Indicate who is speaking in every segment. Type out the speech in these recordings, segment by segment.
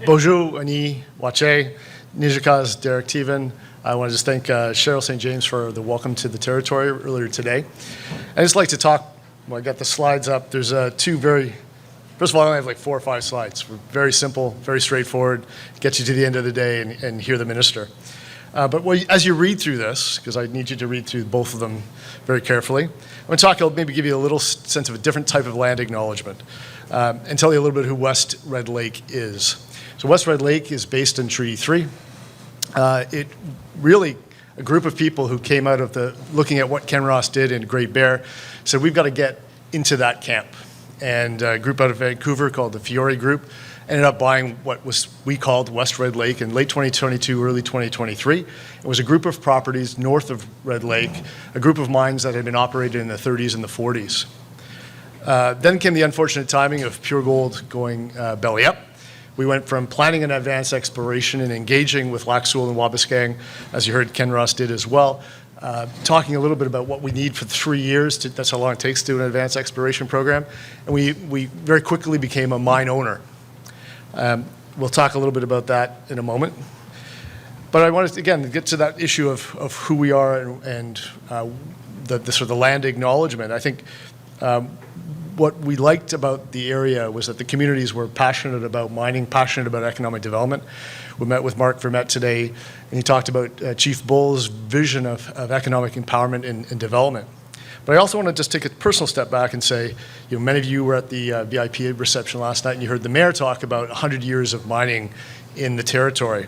Speaker 1: Bonjour, Ani, Wache, Nijikaz, Derek Teevan. I want to just thank Cheryl St. James for the welcome to the territory earlier today. I'd just like to talk, well, I got the slides up. There's first of all, I only have like 4 or 5 slides. We're very simple, very straightforward, get you to the end of the day and hear the minister. As you read through this, because I need you to read through both of them very carefully, I'm going to talk, I'll maybe give you a little sense of a different type of land acknowledgement and tell you a little bit who West Red Lake is. So West Red Lake is based in Treaty 3. It really, a group of people who came out of looking at what Ken Ross did in Great Bear, said we've got to get into that camp. And a group out of Vancouver called the Fiore Group ended up buying what we called West Red Lake in late 2022, early 2023. It was a group of properties north of Red Lake, a group of mines that had been operated in the 30s and the 40s. Then came the unfortunate timing of Pure Gold going belly up. We went from planning an advanced exploration and engaging with Lac Seul and Wabauskang, as you heard Ken Ross did as well, talking a little bit about what we need for 3 years. That's how long it takes to do an advanced exploration program. And we very quickly became a mine owner. We'll talk a little bit about that in a moment. But I wanted to, again, get to that issue of who we are and the sort of the land acknowledgement. I think what we liked about the area was that the communities were passionate about mining, passionate about economic development. We met with Mark Vermette today, and he talked about Chief Bull's vision of economic empowerment and development. But I also want to just take a personal step back and say, many of you were at the VIP reception last night, and you heard the mayor talk about 100 years of mining in the territory.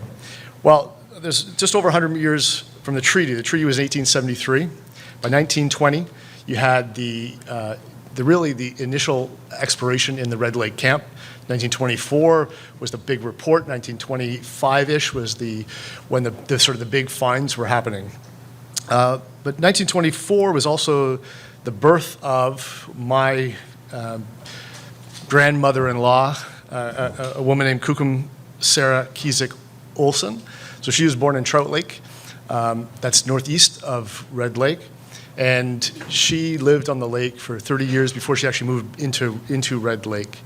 Speaker 1: Well, there's just over 100 years from the treaty. The treaty was 1873. By 1920, you had the initial exploration in the Red Lake camp. 1924 was the big report. 1925-ish was when the sort of the big finds were happening. But 1924 was also the birth of my grandmother-in-law, a woman named Kukum Sarah Kizik Olson. So she was born in Trout Lake. That's northeast of Red Lake. And she lived on the lake for 30 years before she actually moved into Red Lake.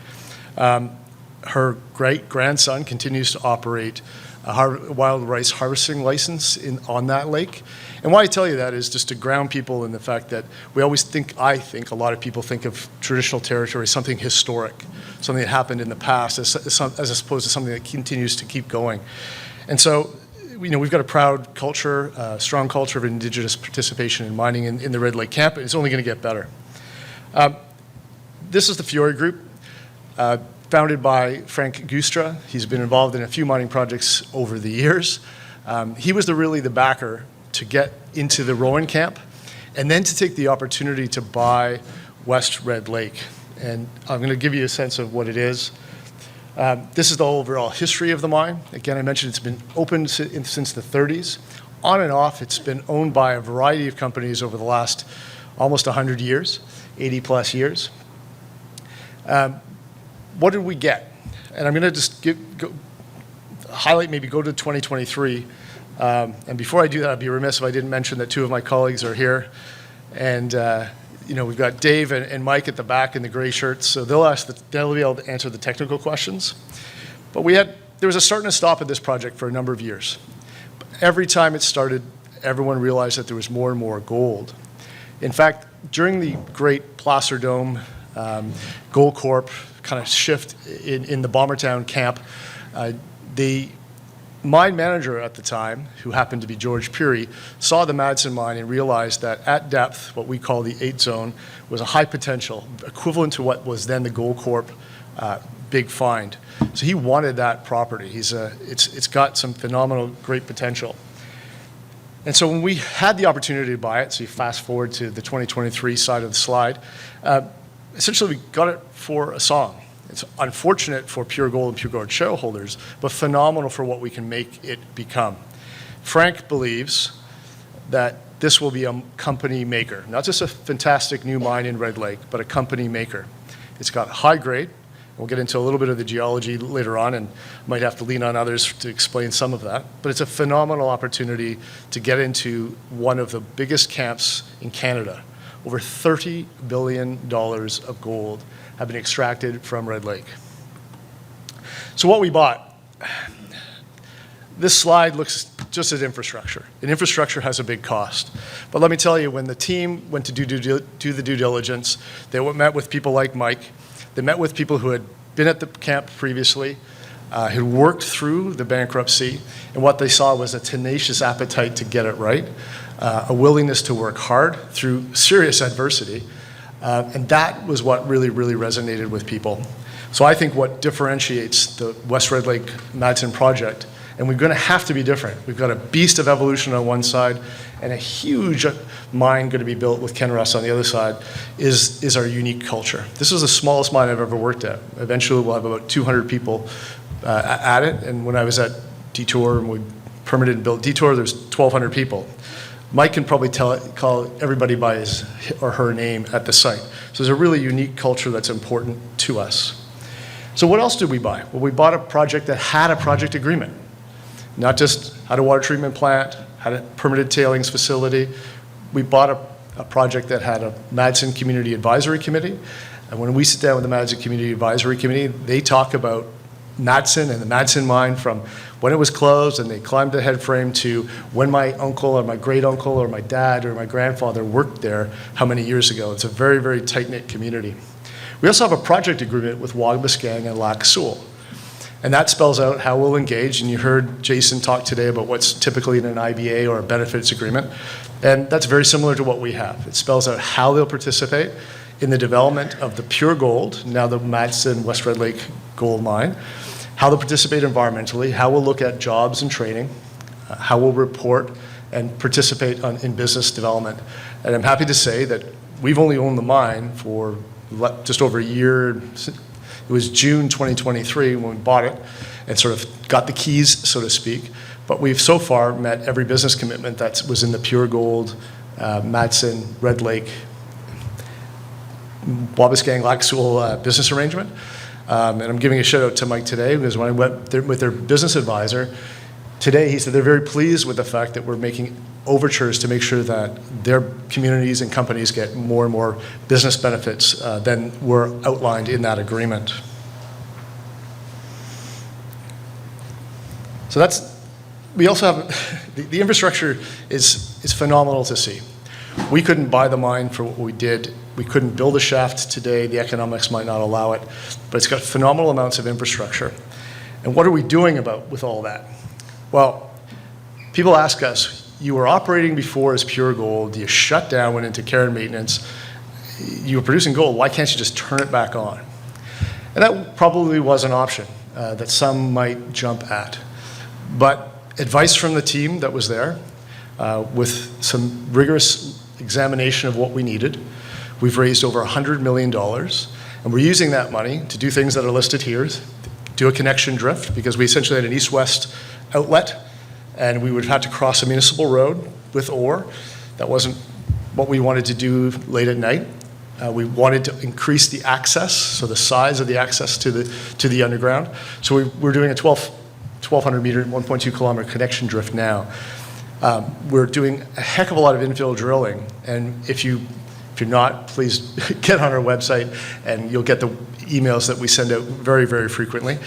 Speaker 1: Her great-grandson continues to operate a wild rice harvesting license on that lake. And why I tell you that is just to ground people in the fact that we always I think a lot of people think of traditional territory as something historic, something that happened in the past as opposed to something that continues to keep going. And so, we've got a proud culture, strong culture of Indigenous participation in mining in the Red Lake camp, and it's only going to get better. This is the Fiore Group, founded by Frank Gustra. He's been involved in a few mining projects over the years. He was really the backer to get into the Rowan camp, and then to take the opportunity to buy West Red Lake. And I'm going to give you a sense of what it is. This is the overall history of the mine. Again, I mentioned it's been open since the 30s. On and off, it's been owned by a variety of companies over the last almost 100 years, 80 plus years. What did we get? And I'm going to just highlight, maybe go to 2023. And before I do that, I'd be remiss if I didn't mention that 2 of my colleagues are here. And we've got Dave and Mike at the back in the gray shirts, so they'll be able to answer the technical questions. But there was a start and a stop at this project for a number of years. Every time it started, everyone realized that there was more and more gold. In fact, during the Great Placer Dome Gold Corp kind of shift in the Bombertown camp, the mine manager at the time, who happened to be George Peary, saw the Madsen mine and realized that at depth, what we call the 8 zone, was a high potential, equivalent to what was then the Gold Corp big find. So he wanted that property. It's got some phenomenal, great potential. And so when we had the opportunity to buy it, so you fast forward to the 2023 side of the slide, essentially we got it for a song. It's unfortunate for Pure Gold and Pure Gold shareholders, but phenomenal for what we can make it become. Frank believes that this will be a company maker, not just a fantastic new mine in Red Lake, but a company maker. It's got high grade. We'll get into a little bit of the geology later on and might have to lean on others to explain some of that. But it's a phenomenal opportunity to get into one of the biggest camps in Canada. Over $30 billion of gold have been extracted from Red Lake. So what we bought, this slide looks just at infrastructure. And infrastructure has a big cost. But let me tell you, when the team went to do the due diligence, they met with people like Mike. They met with people who had been at the camp previously, who worked through the bankruptcy, and what they saw was a tenacious appetite to get it right, a willingness to work hard through serious adversity, and that was what really, really resonated with people. So I think what differentiates the West Red Lake Madsen project, and we're going to have to be different. We've got a beast of evolution on one side and a huge mine going to be built with Kenras on the other side, is our unique culture. This is the smallest mine I've ever worked at. Eventually we'll have about 200 people at it, and when I was at Detour and we permitted and built Detour, there's 1,200 people. Mike can probably call everybody by his or her name at the site. So there's a really unique culture that's important to us. So what else did we buy? Well, we bought a project that had a project agreement. Not just had a water treatment plant, had a permitted tailings facility. We bought a project that had a Madsen Community Advisory Committee. And when we sit down with the Madsen Community Advisory Committee, they talk about Madsen and the Madsen mine from when it was closed and they climbed the headframe to when my uncle or my great uncle or my dad or my grandfather worked there how many years ago. It's a very, very tight-knit community. We also have a project agreement with Wabascang and Lac Seul. And that spells out how we'll engage, and you heard Jason talk today about what's typically in an IBA or a benefits agreement, and that's very similar to what we have. It spells out how they'll participate in the development of the pure gold, now the Madsen West Red Lake Gold Mine, how they'll participate environmentally, how we'll look at jobs and training, how we'll report and participate in business development. And I'm happy to say that we've only owned the mine for just over a year. It was June 2023 when we bought it and sort of got the keys, so to speak. But we've so far met every business commitment that was in the pure gold, Madsen, Red Lake, Wabascang, Lac Seul business arrangement. And I'm giving a shout out to Mike today because when I went there with their business advisor, today he said they're very pleased with the fact that we're making overtures to make sure that their communities and companies get more and more business benefits than were outlined in that agreement. So we also have, the infrastructure is phenomenal to see. We couldn't buy the mine for what we did. We couldn't build a shaft today. The economics might not allow it, but it's got phenomenal amounts of infrastructure. And what are we doing with all that? Well, people ask us, you were operating before as pure gold, you shut down, went into care and maintenance, you were producing gold, why can't you just turn it back on? And that probably was an option that some might jump at. But advice from the team that was there, with some rigorous examination of what we needed, we've raised over $100 million, and we're using that money to do things that are listed here, do a connection drift, because we essentially had an east-west outlet, and we would have had to cross a municipal road with ore. That wasn't what we wanted to do late at night. We wanted to increase the access, so the size of the access to the underground. So we're doing a 1,200 meter, 1.2 kilometer connection drift now. We're doing a heck of a lot of infill drilling, and if you're not, please get on our website and you'll get the emails that we send out very, very frequently.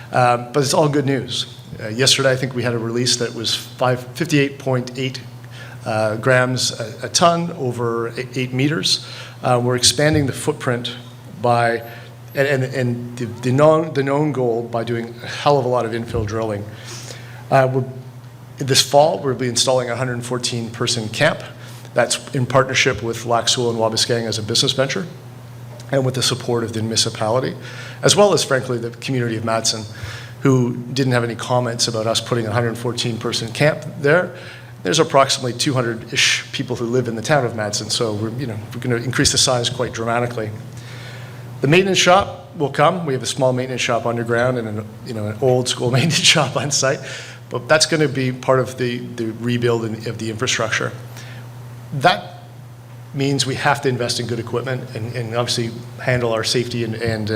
Speaker 1: But it's all good news. Yesterday, I think we had a release that was 58.8 grams a ton over 8 meters. We're expanding the footprint by, and the known gold by doing a hell of a lot of infill drilling. This fall, we'll be installing a 114-person camp. That's in partnership with Lac Seul and Wabascang as a business venture, and with the support of the municipality, as well as, frankly, the community of Madsen, who didn't have any comments about us putting a 114-person camp there. There's approximately 200-ish people who live in the town of Madsen, so we're going to increase the size quite dramatically. The maintenance shop will come. We have a small maintenance shop underground and an old school maintenance shop on site, but that's going to be part of the rebuild of the infrastructure. That means we have to invest in good equipment and obviously handle our safety and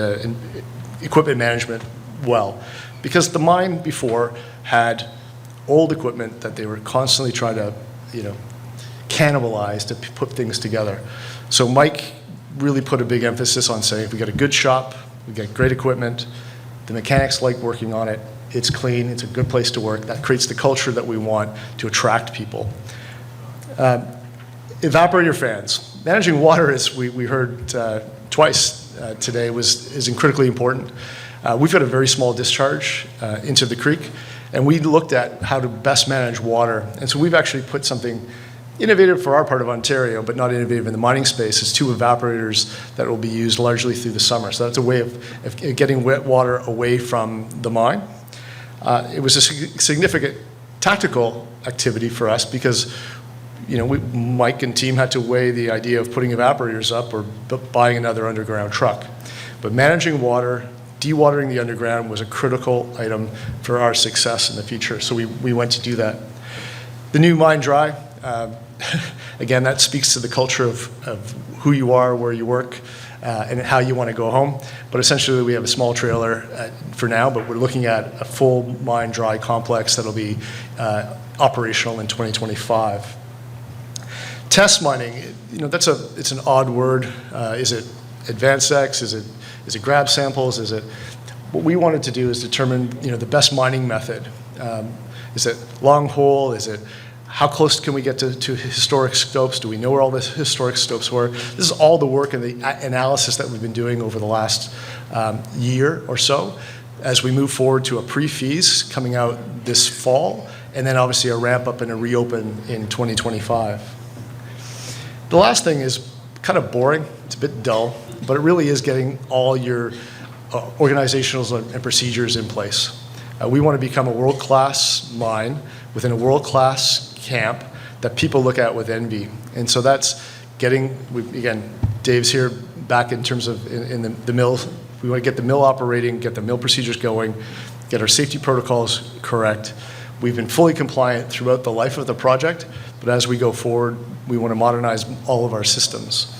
Speaker 1: equipment management well. Because the mine before had old equipment that they were constantly trying to, cannibalize to put things together. So Mike really put a big emphasis on saying, if we got a good shop, we got great equipment, the mechanics like working on it, it's clean, it's a good place to work. That creates the culture that we want to attract people. Evaporator fans. Managing water, as we heard twice today, is critically important. We've got a very small discharge into the creek, and we looked at how to best manage water. And so we've actually put something innovative for our part of Ontario, but not innovative in the mining space, is 2 evaporators that will be used largely through the summer. So that's a way of getting wet water away from the mine. It was a significant tactical activity for us because Mike and team had to weigh the idea of putting evaporators up or buying another underground truck. But managing water, dewatering the underground was a critical item for our success in the future. So we went to do that. The new mine dry, again, that speaks to the culture of who you are, where you work, and how you want to go home. But essentially, we have a small trailer for now, but we're looking at a full mine dry complex that'll be operational in 2025. Test mining, it's an odd word. Is it advanced X? Is it grab samples? What we wanted to do is determine the best mining method. Is it long hole? Is it how close can we get to historic stopes? Do we know where all the historic stopes were? This is all the work and the analysis that we've been doing over the last year or so as we move forward to a pre-feas coming out this fall, and then obviously a ramp up and a reopen in 2025. The last thing is kind of boring. It's a bit dull, but it really is getting all your organizational and procedures in place. We want to become a world-class mine within a world-class camp that people look at with envy. And so that's again, Dave's here back in terms of in the mill. We want to get the mill operating, get the mill procedures going, get our safety protocols correct. We've been fully compliant throughout the life of the project, but as we go forward, we want to modernize all of our systems.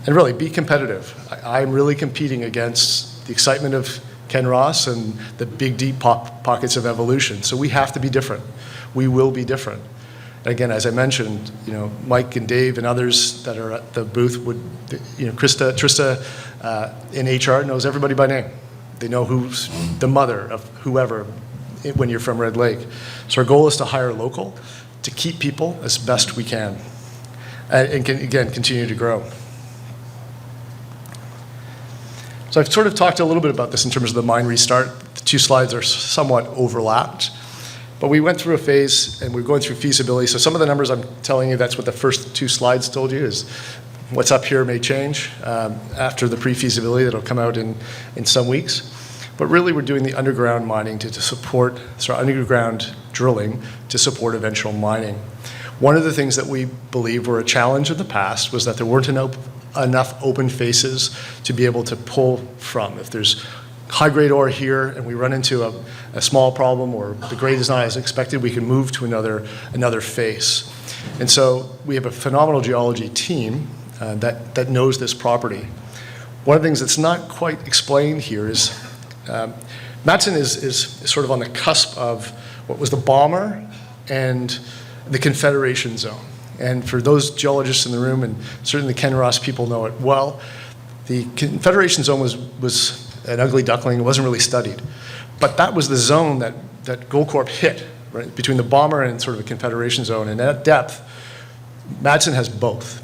Speaker 1: And really, be competitive. I'm really competing against the excitement of Ken Ross and the big, deep pockets of evolution. So we have to be different. We will be different. And again, as I mentioned, Mike and Dave and others that are at the booth Trista in HR knows everybody by name. They know who's the mother of whoever when you're from Red Lake. So our goal is to hire local, to keep people as best we can, and continue to grow. So I've sort of talked a little bit about this in terms of the mine restart. The 2 slides are somewhat overlapped, but we went through a phase and we're going through feasibility. So some of the numbers I'm telling you, that's what the first 2 slides told you, is what's up here may change after the pre-feasibility that'll come out in some weeks. But really we're doing the underground mining underground drilling to support eventual mining. One of the things that we believe were a challenge in the past was that there weren't enough open faces to be able to pull from. If there's high-grade ore here and we run into a small problem or the grade is not as expected, we can move to another face. And so we have a phenomenal geology team that knows this property. One of the things that's not quite explained here is Madsen is sort of on the cusp of what was the Bomber and the Confederation Zone. And for those geologists in the room, and certainly the Ken Ross people know it well, the Confederation Zone was an ugly duckling. It wasn't really studied. But that was the zone that Goldcorp hit, right, between the Bomber and sort of a Confederation Zone. And at depth, Madsen has both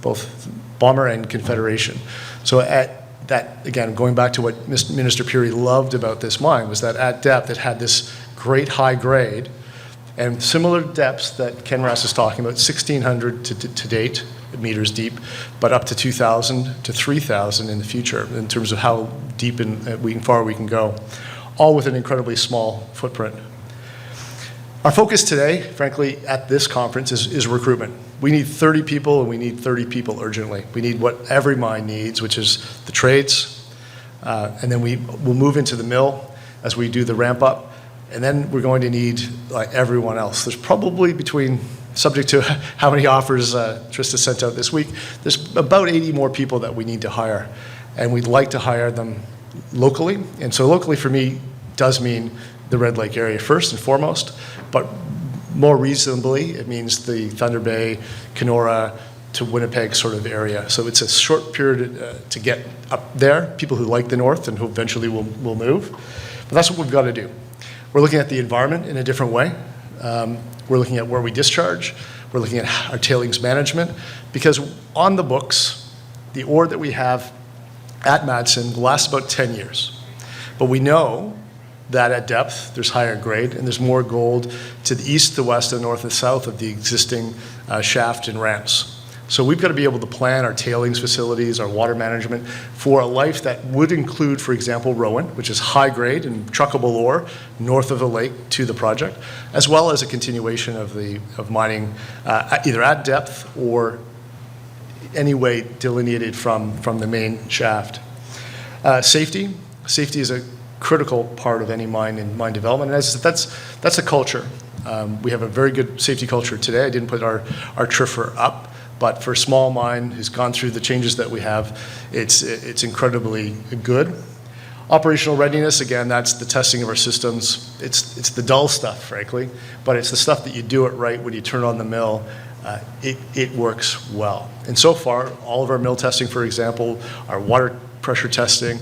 Speaker 1: Bomber and Confederation. So at that, again, going back to what Minister Peary loved about this mine, was that at depth it had this great high grade and similar depths that Ken Ross is talking about, 1,600 to date meters deep, but up to 2,000 to 3,000 in the future in terms of how deep and far we can go, all with an incredibly small footprint. Our focus today, frankly, at this conference is recruitment. We need 30 people, and we need 30 people urgently. We need what every mine needs, which is the trades, and then we'll move into the mill as we do the ramp up. And then we're going to need like everyone else. There's probably subject to how many offers Trista sent out this week, there's about 80 more people that we need to hire. And we'd like to hire them locally. And so locally for me does mean the Red Lake area first and foremost, but more reasonably it means the Thunder Bay, Kenora to Winnipeg sort of area. So it's a short period to get up there, people who like the north and who eventually will move. But that's what we've got to do. We're looking at the environment in a different way. We're looking at where we discharge. We're looking at our tailings management, because on the books, the ore that we have at Madsen will last about 10 years. But we know that at depth, there's higher grade, and there's more gold to the east, the west, and north and south of the existing shaft and ramps. So we've got to be able to plan our tailings facilities, our water management, for a life that would include, for example, Rowan, which is high grade and truckable ore north of the lake to the project, as well as a continuation of mining either at depth or any way delineated from the main shaft. Safety is a critical part of any mine and mine development, and that's a culture. We have a very good safety culture today. I didn't put our TRIFR up, but for a small mine who's gone through the changes that we have, it's incredibly good. Operational readiness, again, that's the testing of our systems. It's the dull stuff, frankly, but it's the stuff that you do it right when you turn on the mill. It works well. And so far, all of our mill testing, for example, our water pressure testing,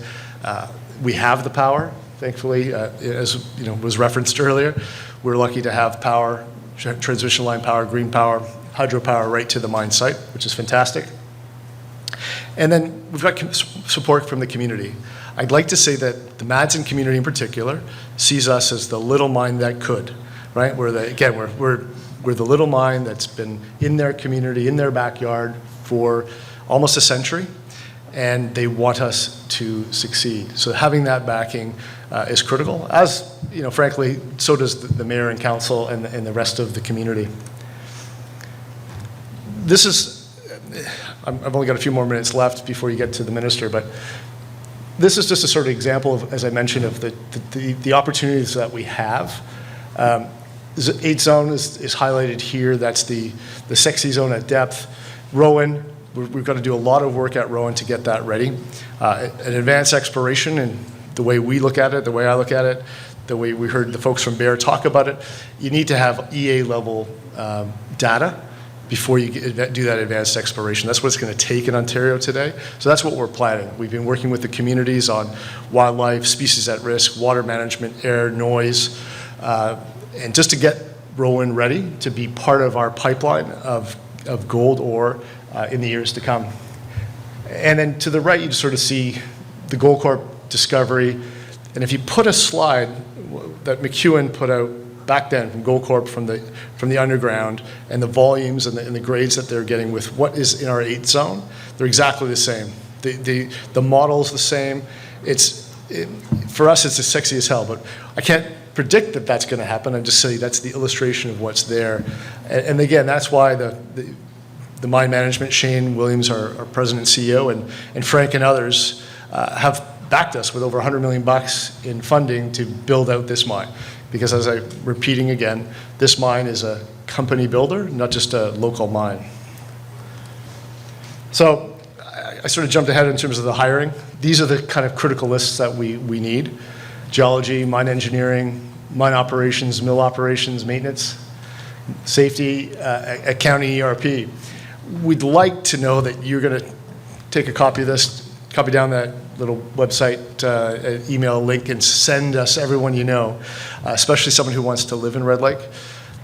Speaker 1: we have the power, thankfully, as was referenced earlier. We're lucky to have power, transmission line power, green power, hydropower right to the mine site, which is fantastic. And then we've got support from the community. I'd like to say that the Madsen community in particular sees us as the little mine that could, right? We're the little mine that's been in their community, in their backyard for almost a century, and they want us to succeed. So having that backing is critical, as frankly, so does the mayor and council and the rest of the community. This is, I've only got a few more minutes left before you get to the minister, but this is just a sort of example of, as I mentioned, of the opportunities that we have. 8 zone is highlighted here. That's the sexy zone at depth. Rowan, we've got to do a lot of work at Rowan to get that ready. An advanced exploration, and the way we look at it, the way I look at it, the way we heard the folks from Bear talk about it, you need to have EA level data before you do that advanced exploration. That's what it's going to take in Ontario today. So that's what we're planning. We've been working with the communities on wildlife, species at risk, water management, air, noise, and just to get Rowan ready to be part of our pipeline of gold ore in the years to come. And then to the right, you sort of see the Goldcorp discovery. And if you put a slide that McEwen put out back then from Goldcorp from the underground, and the volumes and the grades that they're getting with what is in our 8 zone, they're exactly the same. The model's the same. For us, it's as sexy as hell, but I can't predict that that's going to happen. I'm just saying that's the illustration of what's there. And again, that's why the mine management, Shane Williams, our president and CEO, and Frank and others have backed us with over $100 million in funding to build out this mine. Because as I'm repeating again, this mine is a company builder, not just a local mine. So I sort of jumped ahead in terms of the hiring. These are the kind of critical lists that we need. Geology, mine engineering, mine operations, mill operations, maintenance, safety, accounting, ERP. We'd like to know that you're going to take a copy of this, copy down that little website email link and send us everyone you know, especially someone who wants to live in Red Lake.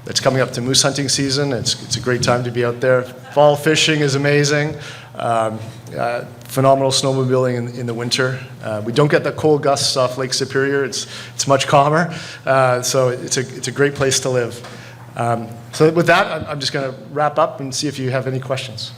Speaker 1: It's coming up to moose hunting season. It's a great time to be out there. Fall fishing is amazing. Phenomenal snowmobiling in the winter. We don't get the cold gusts off Lake Superior. It's much calmer. So it's a great place to live. So with that, I'm just going to wrap up and see if you have any questions.